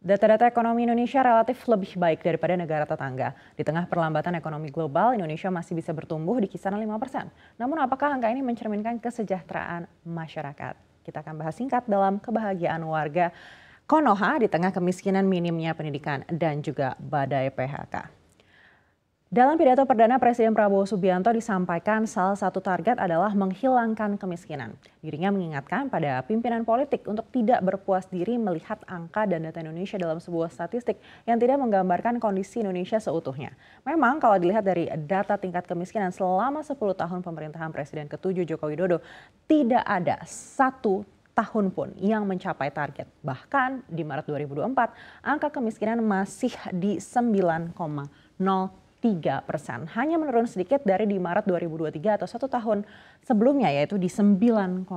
Data-data ekonomi Indonesia relatif lebih baik daripada negara tetangga. Di tengah perlambatan ekonomi global, Indonesia masih bisa bertumbuh di kisaran 5%. Namun apakah angka ini mencerminkan kesejahteraan masyarakat? Kita akan bahas singkat dalam kebahagiaan warga Konoha di tengah kemiskinan, minimnya pendidikan, dan juga badai PHK. Dalam pidato perdana, Presiden Prabowo Subianto disampaikan salah satu target adalah menghilangkan kemiskinan. Dirinya mengingatkan pada pimpinan politik untuk tidak berpuas diri melihat angka dan data Indonesia dalam sebuah statistik yang tidak menggambarkan kondisi Indonesia seutuhnya. Memang kalau dilihat dari data tingkat kemiskinan selama 10 tahun pemerintahan Presiden ke-7 Joko Widodo, tidak ada satu tahun pun yang mencapai target. Bahkan di Maret 2024, angka kemiskinan masih di 9,03%, hanya menurun sedikit dari di Maret 2023 atau satu tahun sebelumnya, yaitu di 9,36%.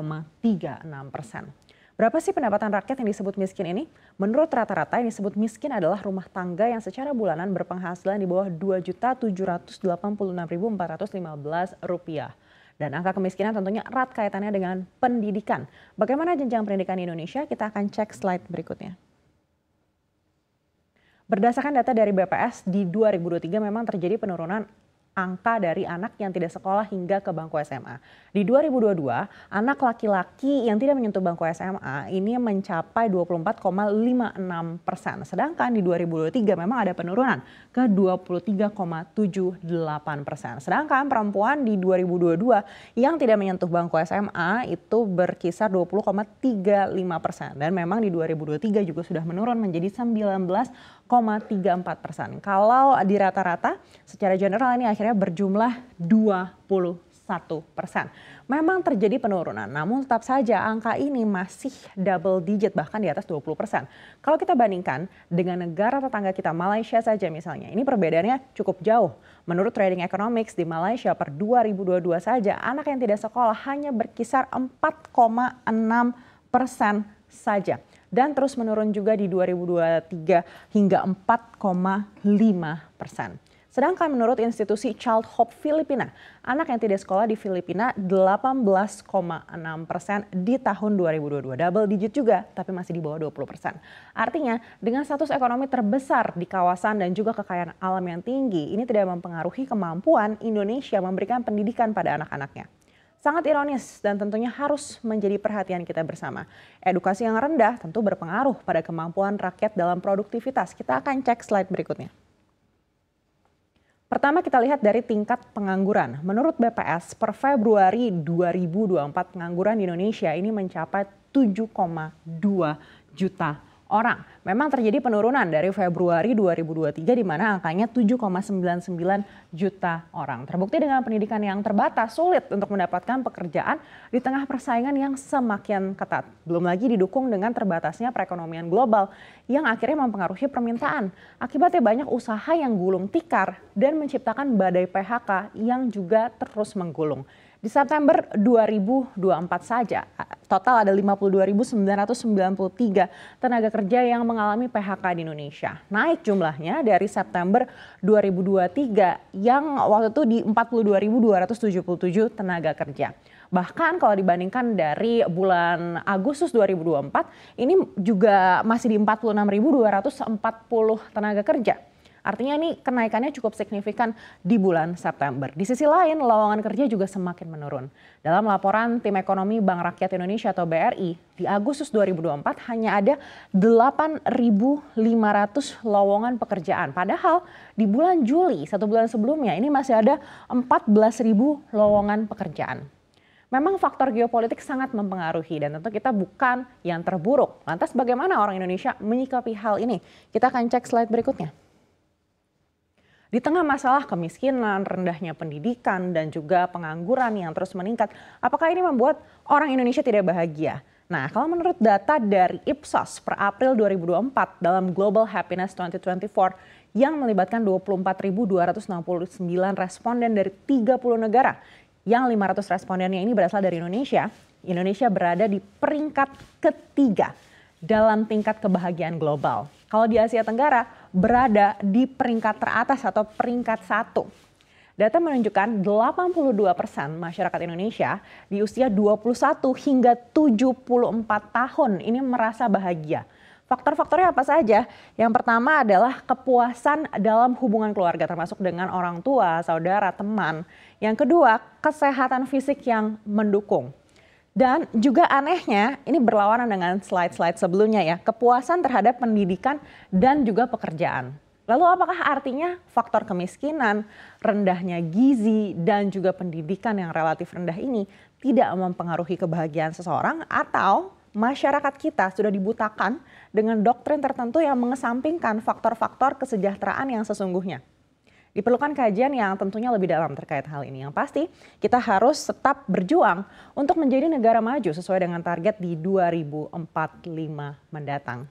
Berapa sih pendapatan rakyat yang disebut miskin ini? Menurut rata-rata yang disebut miskin adalah rumah tangga yang secara bulanan berpenghasilan di bawah Rp2.786.415. Dan angka kemiskinan tentunya erat kaitannya dengan pendidikan. Bagaimana jenjang pendidikan di Indonesia? Kita akan cek slide berikutnya. Berdasarkan data dari BPS, di 2023 memang terjadi penurunan angka dari anak yang tidak sekolah hingga ke bangku SMA. Di 2022, anak laki-laki yang tidak menyentuh bangku SMA ini mencapai 24,56%. Sedangkan di 2023 memang ada penurunan ke 23,78%. Sedangkan perempuan di 2022 yang tidak menyentuh bangku SMA itu berkisar 20,35%. Dan memang di 2023 juga sudah menurun menjadi 19,34%. Kalau di rata-rata secara general ini akhirnya berjumlah 21%. Memang terjadi penurunan, namun tetap saja angka ini masih double digit, bahkan di atas 20%. Kalau kita bandingkan dengan negara tetangga kita, Malaysia saja misalnya, ini perbedaannya cukup jauh. Menurut Trading Economics di Malaysia per 2022 saja, anak yang tidak sekolah hanya berkisar 4,6% saja. Dan terus menurun juga di 2023 hingga 4,5%. Sedangkan menurut institusi Child Hope Filipina, anak yang tidak sekolah di Filipina 18,6% di tahun 2022. Double digit juga, tapi masih di bawah 20%. Artinya dengan status ekonomi terbesar di kawasan dan juga kekayaan alam yang tinggi, ini tidak mempengaruhi kemampuan Indonesia memberikan pendidikan pada anak-anaknya. Sangat ironis dan tentunya harus menjadi perhatian kita bersama. Edukasi yang rendah tentu berpengaruh pada kemampuan rakyat dalam produktivitas. Kita akan cek slide berikutnya. Pertama kita lihat dari tingkat pengangguran. Menurut BPS per Februari 2024 pengangguran di Indonesia ini mencapai 7,2 juta orang. Memang terjadi penurunan dari Februari 2023 di mana angkanya 7,99 juta orang. Terbukti dengan pendidikan yang terbatas, sulit untuk mendapatkan pekerjaan di tengah persaingan yang semakin ketat. Belum lagi didukung dengan terbatasnya perekonomian global yang akhirnya mempengaruhi permintaan. Akibatnya banyak usaha yang gulung tikar dan menciptakan badai PHK yang juga terus menggulung. Di September 2024 saja, total ada 52.993 tenaga kerja yang mengalami PHK di Indonesia. Naik jumlahnya dari September 2023 yang waktu itu di 42.277 tenaga kerja. Bahkan kalau dibandingkan dari bulan Agustus 2024, ini juga masih di 46.240 tenaga kerja. Artinya ini kenaikannya cukup signifikan di bulan September. Di sisi lain, lowongan kerja juga semakin menurun. Dalam laporan Tim Ekonomi Bank Rakyat Indonesia atau BRI, di Agustus 2024 hanya ada 8.500 lowongan pekerjaan. Padahal di bulan Juli, satu bulan sebelumnya, ini masih ada 14.000 lowongan pekerjaan. Memang faktor geopolitik sangat mempengaruhi dan tentu kita bukan yang terburuk. Lantas bagaimana orang Indonesia menyikapi hal ini? Kita akan cek slide berikutnya. Di tengah masalah kemiskinan, rendahnya pendidikan, dan juga pengangguran yang terus meningkat, apakah ini membuat orang Indonesia tidak bahagia? Nah, kalau menurut data dari Ipsos per April 2024 dalam Global Happiness 2024 yang melibatkan 24.269 responden dari 30 negara, yang 500 respondennya ini berasal dari Indonesia, Indonesia berada di peringkat ketiga dalam tingkat kebahagiaan global. Kalau di Asia Tenggara berada di peringkat teratas atau peringkat 1. Data menunjukkan 82% masyarakat Indonesia di usia 21 hingga 74 tahun ini merasa bahagia. Faktor-faktornya apa saja? Yang pertama adalah kepuasan dalam hubungan keluarga termasuk dengan orang tua, saudara, teman. Yang kedua, kesehatan fisik yang mendukung. Dan juga anehnya, ini berlawanan dengan slide-slide sebelumnya ya, kepuasan terhadap pendidikan dan juga pekerjaan. Lalu apakah artinya faktor kemiskinan, rendahnya gizi, dan juga pendidikan yang relatif rendah ini tidak mempengaruhi kebahagiaan seseorang atau masyarakat kita sudah dibutakan dengan doktrin tertentu yang mengesampingkan faktor-faktor kesejahteraan yang sesungguhnya? Diperlukan kajian yang tentunya lebih dalam terkait hal ini. Yang pasti kita harus tetap berjuang untuk menjadi negara maju sesuai dengan target di 2045 mendatang.